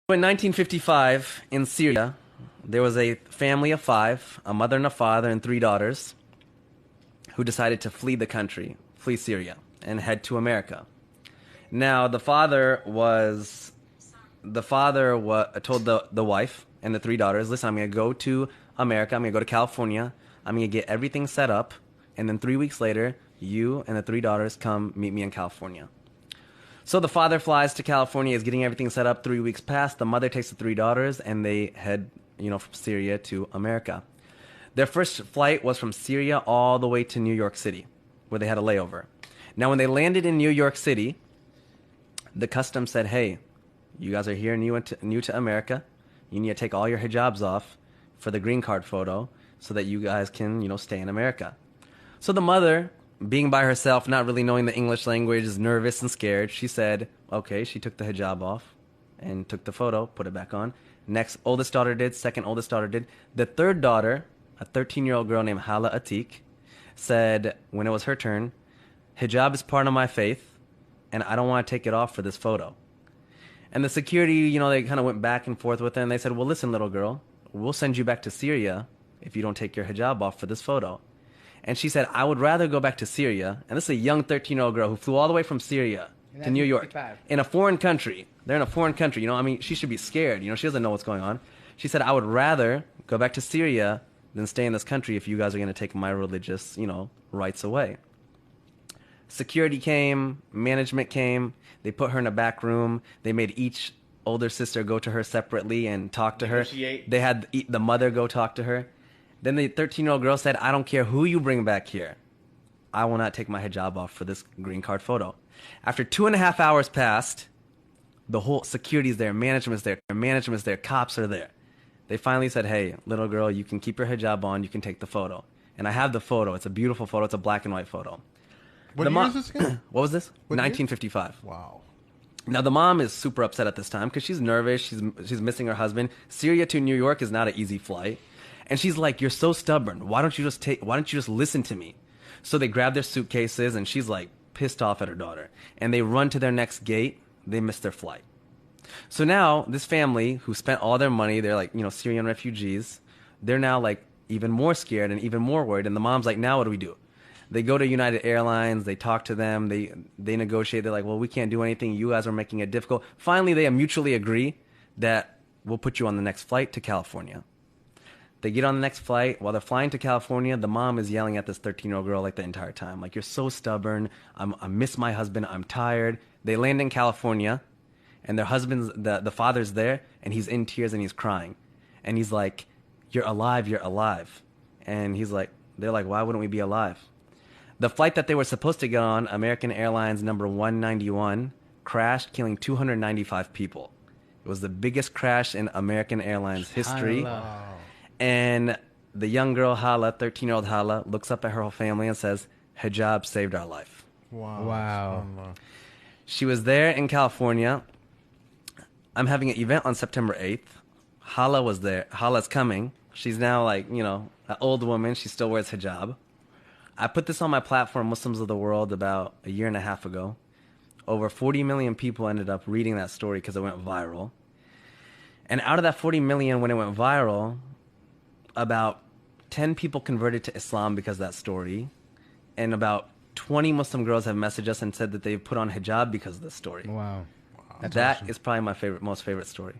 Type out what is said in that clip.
In 1955, in Syria, there was a family of five, a mother and a father and three daughters, who decided to flee the country, flee Syria, and head to America. Now, the father told the wife and the three daughters, listen, I'm going to go to America, I'm going to go to California, I'm going to get everything set up, and then 3 weeks later, you and the three daughters come meet me in California. So the father flies to California, is getting everything set up. 3 weeks pass. The mother takes the three daughters, and they head, from Syria to America. Their first flight was from Syria all the way to New York City, where they had a layover. Now, when they landed in New York City, the customs said, hey, you guys are here new to America. You need to take all your hijabs off for the green card photo so that you guys can, stay in America. So the mother, being by herself, not really knowing the English language, is nervous and scared. She said, okay, she took the hijab off and took the photo, put it back on. Next oldest daughter did, second oldest daughter did. The third daughter, a 13-year-old girl named Hala Atik, said when it was her turn, hijab is part of my faith, and I don't want to take it off for this photo. And the security, they kind of went back and forth with her, and they said, well, listen, little girl, we'll send you back to Syria if you don't take your hijab off for this photo. And she said, I would rather go back to Syria. And this is a young 13-year-old girl who flew all the way from Syria to New York in a foreign country. They're in a foreign country. She should be scared. She doesn't know what's going on. She said, I would rather go back to Syria than stay in this country if you guys are going to take my religious, rights away. Security came, management came. They put her in a back room. They made each older sister go to her separately and talk to her. They had the mother go talk to her. Then the 13-year-old girl said, I don't care who you bring back here. I will not take my hijab off for this green card photo. After 2.5 hours passed, the whole security's there, management's there, cops are there. They finally said, hey, little girl, you can keep your hijab on, you can take the photo. And I have the photo. It's a beautiful photo. It's a black and white photo. What year is this again? What was this? 1955. Wow. Now, the mom is super upset at this time because she's nervous. She's missing her husband. Syria to New York is not an easy flight. And she's like, you're so stubborn. Why don't you just listen to me? So they grab their suitcases, and she's like pissed off at her daughter. And they run to their next gate. They miss their flight. So now this family who spent all their money, they're like, Syrian refugees. They're now like even more scared and even more worried. And the mom's like, now what do we do? They go to United Airlines. They talk to them. They negotiate. They're like, well, we can't do anything. You guys are making it difficult. Finally, they mutually agree that we'll put you on the next flight to California. They get on the next flight. While they're flying to California, the mom is yelling at this 13-year-old girl like the entire time. Like, you're so stubborn. I miss my husband. I'm tired. They land in California, and their husband's, the father's there, and he's in tears and he's crying. And he's like, you're alive, you're alive. And they're like, why wouldn't we be alive? The flight that they were supposed to get on, American Airlines number 191, crashed, killing 295 people. It was the biggest crash in American Airlines history. And the young girl, Hala, 13-year-old Hala, looks up at her whole family and says, hijab saved our life. Wow. She was there in California. I'm having an event on September 8th. Hala was there. Hala's coming. She's now like, an old woman. She still wears hijab. I put this on my platform, Muslims of the World, about 1.5 years ago. Over 40 million people ended up reading that story because it went viral. And out of that 40 million, when it went viral, about 10 people converted to Islam because of that story. And about 20 Muslim girls have messaged us and said that they've put on hijab because of this story. Wow. That is probably my most favorite story.